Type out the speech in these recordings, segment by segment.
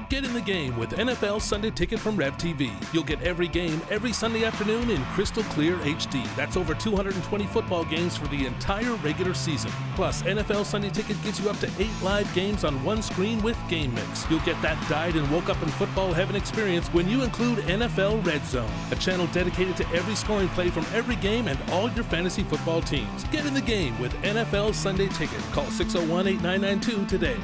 Get in the game with NFL Sunday Ticket from Rev TV. You'll get every game every Sunday afternoon in crystal clear HD. That's over 220 football games for the entire regular season. Plus, NFL Sunday Ticket gives you up to 8 live games on one screen with Game Mix. You'll get that died and woke up in football heaven experience when you include NFL Red Zone, a channel dedicated to every scoring play from every game and all your fantasy football teams. Get in the game with NFL Sunday Ticket. Call 601-8992 today.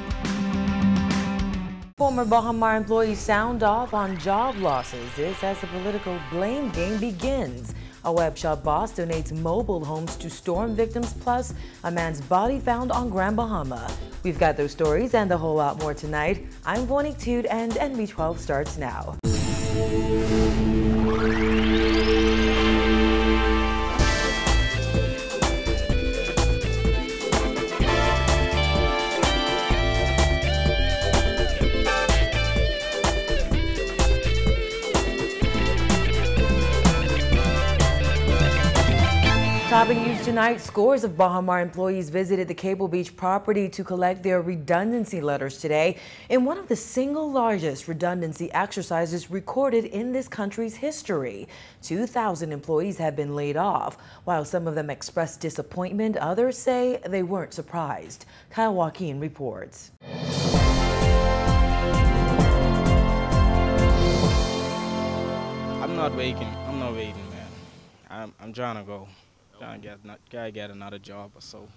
Former Baha Mar employees sound off on job losses. This as the political blame game begins. A web shop boss donates mobile homes to storm victims, plus a man's body found on Grand Bahama. We've got those stories and a whole lot more tonight. I'm Vonique Tude and NB12 starts now. Topping news tonight, scores of Baha Mar employees visited the Cable Beach property to collect their redundancy letters today in one of the single largest redundancy exercises recorded in this country's history. 2,000 employees have been laid off. While some of them expressed disappointment, others say they weren't surprised. Kyle Joaquin reports. I'm not waiting, man. I'm trying to go. Gotta get another job or so.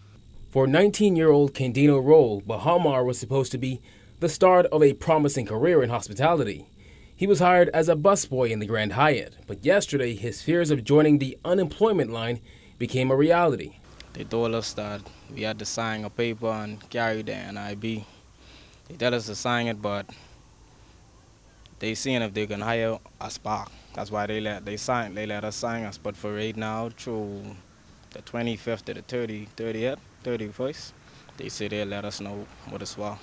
For 19-year-old Candino Roll, Baha Mar was supposed to be the start of a promising career in hospitality. He was hired as a busboy in the Grand Hyatt, but yesterday his fears of joining the unemployment line became a reality. They told us that we had to sign a paper and carry the NIB. They tell us to sign it, but they seeing if they can hire us back. That's why they let us sign us. But for right now, through the 25th to the 31st, they say they'll let us know what it's for.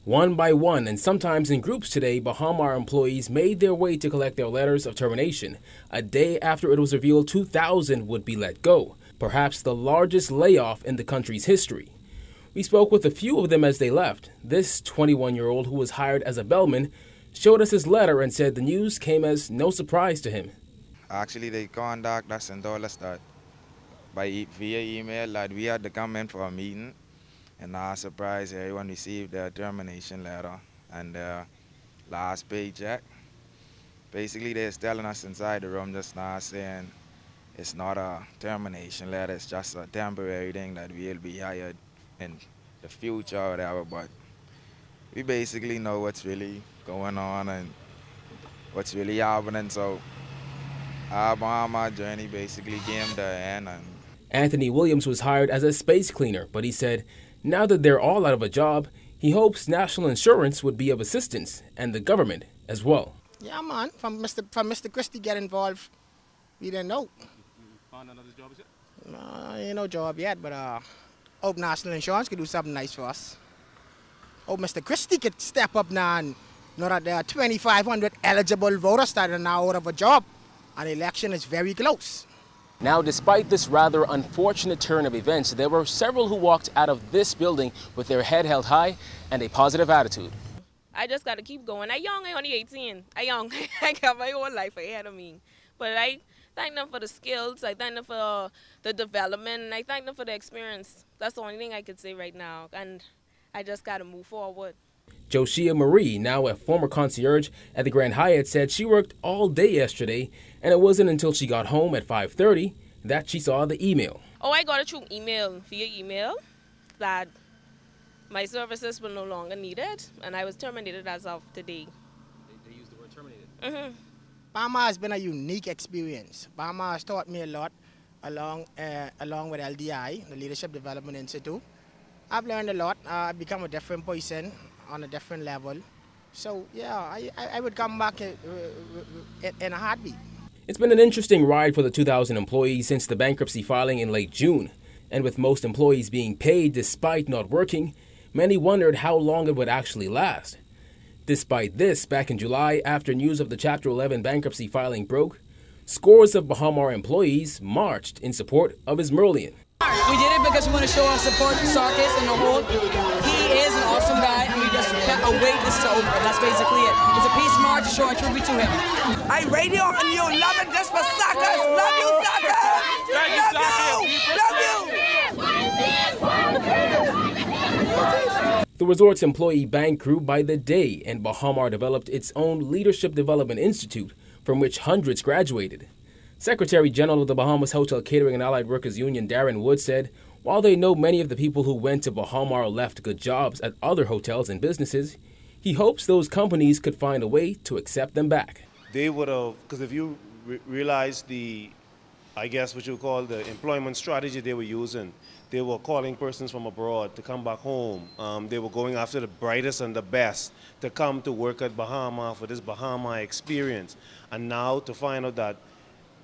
One by one, and sometimes in groups today, Baha Mar employees made their way to collect their letters of termination, a day after it was revealed 2,000 would be let go, perhaps the largest layoff in the country's history. We spoke with a few of them as they left. This 21-year-old, who was hired as a bellman, showed us his letter and said the news came as no surprise to him. Actually, they contacted us and told us that via email that we had to come in for a meeting, and not surprised, everyone received their termination letter and their last paycheck. Basically, they're telling us inside the room just now saying it's not a termination letter, it's just a temporary thing that we'll be hired in the future or whatever, but we basically know what's really going on and what's really happening, so our Baha Mar journey basically came to an end. Anthony Williams was hired as a space cleaner, but he said now that they're all out of a job, he hopes national insurance would be of assistance and the government as well. Yeah, man, from Mr. Christie get involved, we didn't know. You found another job yet? Ain't no job yet, but hope national insurance could do something nice for us. Hope Mr. Christie could step up now and know that there are 2,500 eligible voters that are now out of a job, and the election is very close. Now, despite this rather unfortunate turn of events, there were several who walked out of this building with their head held high and a positive attitude. I just got to keep going. I'm young, I'm only 18. I'm young. I got my whole life ahead of me. But I thank them for the skills, I thank them for the development, and I thank them for the experience. That's the only thing I could say right now, and I just got to move forward. Joshia Marie, now a former concierge at the Grand Hyatt, said she worked all day yesterday, and it wasn't until she got home at 5:30 that she saw the email. Oh, I got it through via email, that my services were no longer needed, and I was terminated as of today. They used the word terminated? Mm-hmm. Baha Mar has been a unique experience. Baha Mar has taught me a lot along with LDI, the Leadership Development Institute. I've learned a lot. I've become a different person on a different level. So, yeah, I would come back in a heartbeat. It's been an interesting ride for the 2,000 employees since the bankruptcy filing in late June. And with most employees being paid despite not working, many wondered how long it would actually last. Despite this, back in July, after news of the Chapter 11 bankruptcy filing broke, scores of Baha Mar employees marched in support of Ismerlian. We did it because we want to show our support to Sarkis and the whole. He is an awesome guy, and we just kept a way this to open. That's basically it. It's a peace march showing tribute to him. I radio on you, love it just for suckers. Love you, suckers. Love you. The resort's employee bank grew by the day, and Baha Mar developed its own Leadership Development Institute, from which hundreds graduated. Secretary General of the Bahamas Hotel Catering and Allied Workers Union, Darren Wood, said, while they know many of the people who went to Baha Mar left good jobs at other hotels and businesses, he hopes those companies could find a way to accept them back. They would have, because if you realize I guess what you call the employment strategy they were using, they were calling persons from abroad to come back home. They were going after the brightest and the best to come to work at Baha Mar for this Baha Mar experience. And now to find out that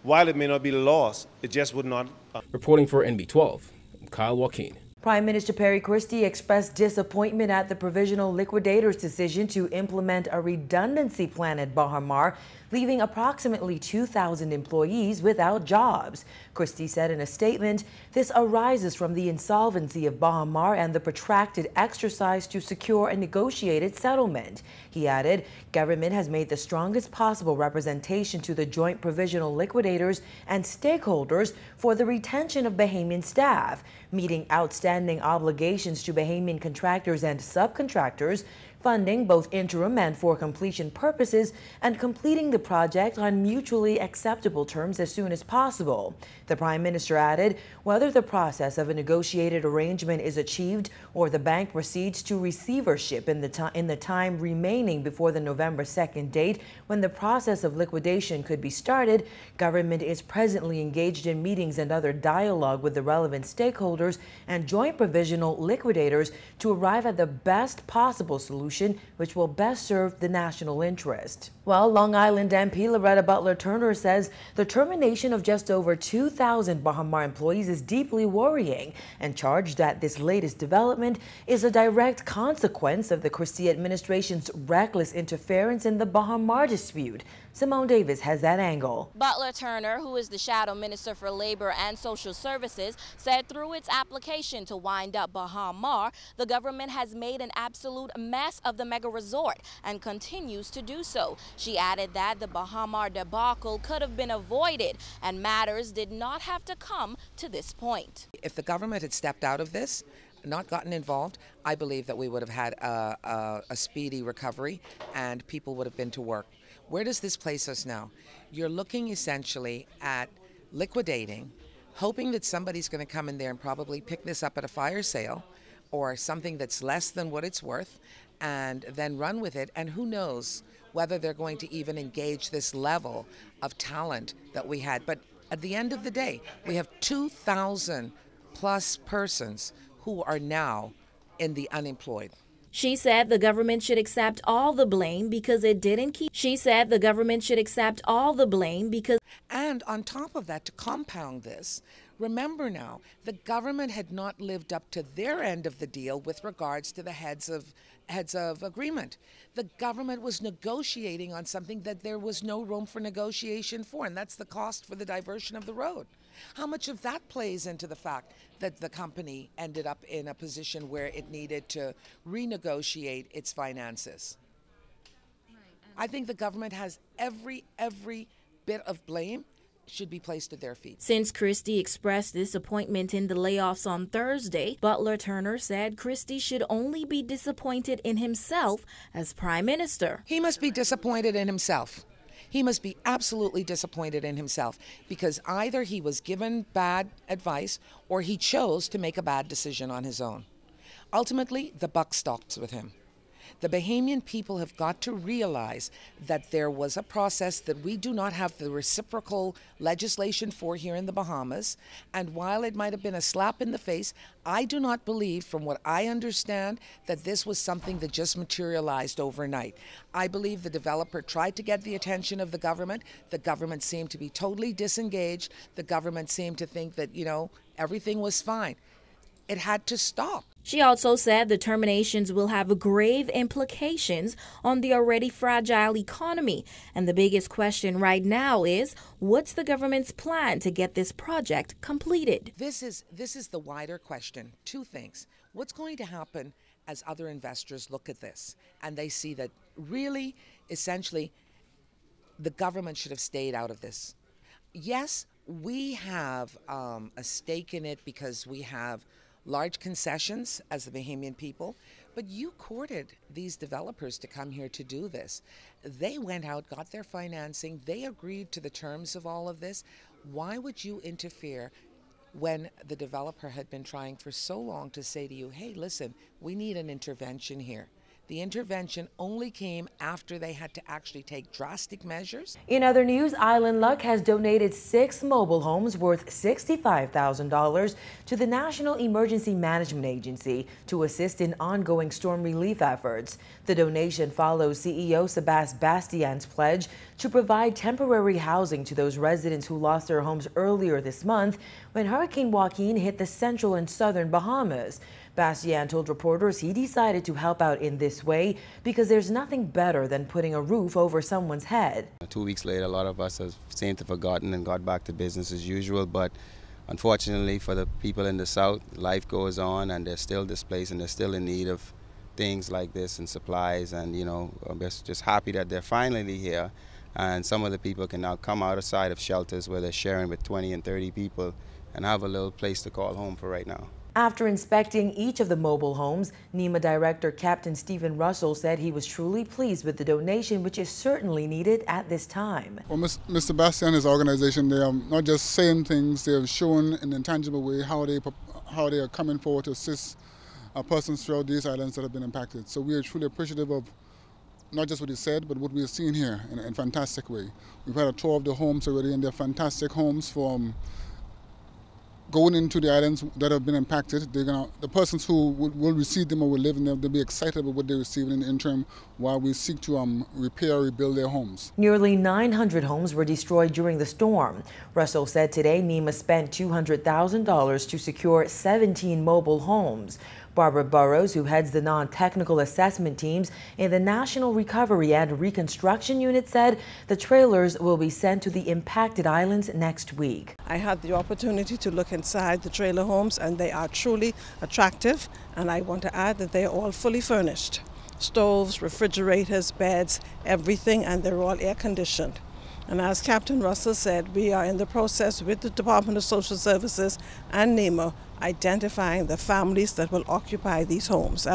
while it may not be lost, it just would not. Reporting for NB12, I'm Kyle Joaquin. Prime Minister Perry Christie expressed disappointment at the Provisional Liquidator's decision to implement a redundancy plan at Baha Mar, leaving approximately 2,000 employees without jobs. Christie said in a statement, this arises from the insolvency of Baha Mar and the protracted exercise to secure a negotiated settlement. He added, government has made the strongest possible representation to the joint provisional liquidators and stakeholders for the retention of Bahamian staff, meeting outstanding obligations to Bahamian contractors and subcontractors, funding both interim and for completion purposes, and completing the project on mutually acceptable terms as soon as possible. The Prime Minister added, whether the process of a negotiated arrangement is achieved or the bank proceeds to receivership in the time remaining before the November 2nd date when the process of liquidation could be started, government is presently engaged in meetings and other dialogue with the relevant stakeholders and joint provisional liquidators to arrive at the best possible solution which will best serve the national interest. Well, Long Island MP Loretta Butler Turner says the termination of just over 2,000 Baha Mar employees is deeply worrying and charged that this latest development is a direct consequence of the Christie administration's reckless interference in the Baha Mar dispute. Simone Davis has that angle. Butler Turner, who is the Shadow Minister for Labor and Social Services, said through its application to wind up Baha Mar, the government has made an absolute mess of the mega resort and continues to do so. She added that the Baha Mar debacle could have been avoided and matters did not have to come to this point. If the government had stepped out of this, not gotten involved, I believe that we would have had a speedy recovery and people would have been to work. Where does this place us now? You're looking essentially at liquidating, hoping that somebody's going to come in there and probably pick this up at a fire sale or something that's less than what it's worth and then run with it. And who knows whether they're going to even engage this level of talent that we had. But at the end of the day, we have 2,000 plus persons who are now in the unemployed. She said the government should accept all the blame because it didn't keep. And on top of that, to compound this, remember now, the government had not lived up to their end of the deal with regards to the heads of agreement. The government was negotiating on something that there was no room for negotiation for, and that's the cost for the diversion of the road. How much of that plays into the fact that the company ended up in a position where it needed to renegotiate its finances? I think the government has every bit of blame should be placed at their feet. Since Christie expressed disappointment in the layoffs on Thursday, Butler Turner said Christie should only be disappointed in himself as Prime Minister. He must be disappointed in himself. He must be absolutely disappointed in himself because either he was given bad advice or he chose to make a bad decision on his own. Ultimately, the buck stops with him. The Bahamian people have got to realize that there was a process that we do not have the reciprocal legislation for here in the Bahamas. And while it might have been a slap in the face, I do not believe, from what I understand, that this was something that just materialized overnight. I believe the developer tried to get the attention of the government. The government seemed to be totally disengaged. The government seemed to think that, everything was fine. It had to stop. She also said the terminations will have grave implications on the already fragile economy. And the biggest question right now is, what's the government's plan to get this project completed? This is the wider question. Two things. What's going to happen as other investors look at this and they see that really, essentially, the government should have stayed out of this. Yes, we have a stake in it because we have large concessions as the Bahamian people, but you courted these developers to come here to do this. They went out, got their financing, they agreed to the terms of all of this. Why would you interfere when the developer had been trying for so long to say to you, hey, listen, we need an intervention here? The intervention only came after they had to actually take drastic measures. In other news, Island Luck has donated 6 mobile homes worth $65,000 to the National Emergency Management Agency to assist in ongoing storm relief efforts. The donation follows CEO Bastian's pledge to provide temporary housing to those residents who lost their homes earlier this month when Hurricane Joaquin hit the central and southern Bahamas. Bastian told reporters he decided to help out in this way because there's nothing better than putting a roof over someone's head. 2 weeks later, a lot of us have seemed to have forgotten and got back to business as usual, but unfortunately for the people in the South, life goes on and they're still displaced and they're still in need of things like this and supplies, and I'm just happy that they're finally here, and some of the people can now come outside of shelters where they're sharing with 20 and 30 people and have a little place to call home for right now. After inspecting each of the mobile homes, NEMA Director Captain Stephen Russell said he was truly pleased with the donation, which is certainly needed at this time. Well, Mr. Bastian and his organization, they are not just saying things, they have shown in a tangible way how they are coming forward to assist persons throughout these islands that have been impacted. So we are truly appreciative of not just what he said, but what we have seen here in a fantastic way. We've had a tour of the homes already, and they're fantastic homes from going into the islands that have been impacted. The persons who will receive them or will live in them, they'll be excited about what they receive in the interim while we seek to repair or rebuild their homes. Nearly 900 homes were destroyed during the storm. Russell said today NEMA spent $200,000 to secure 17 mobile homes. Barbara Burrows, who heads the non-technical assessment teams in the National Recovery and Reconstruction Unit, said the trailers will be sent to the impacted islands next week. I had the opportunity to look inside the trailer homes, and they are truly attractive, and I want to add that they are all fully furnished. Stoves, refrigerators, beds, everything, and they're all air conditioned. And as Captain Russell said, we are in the process with the Department of Social Services and NEMA identifying the families that will occupy these homes.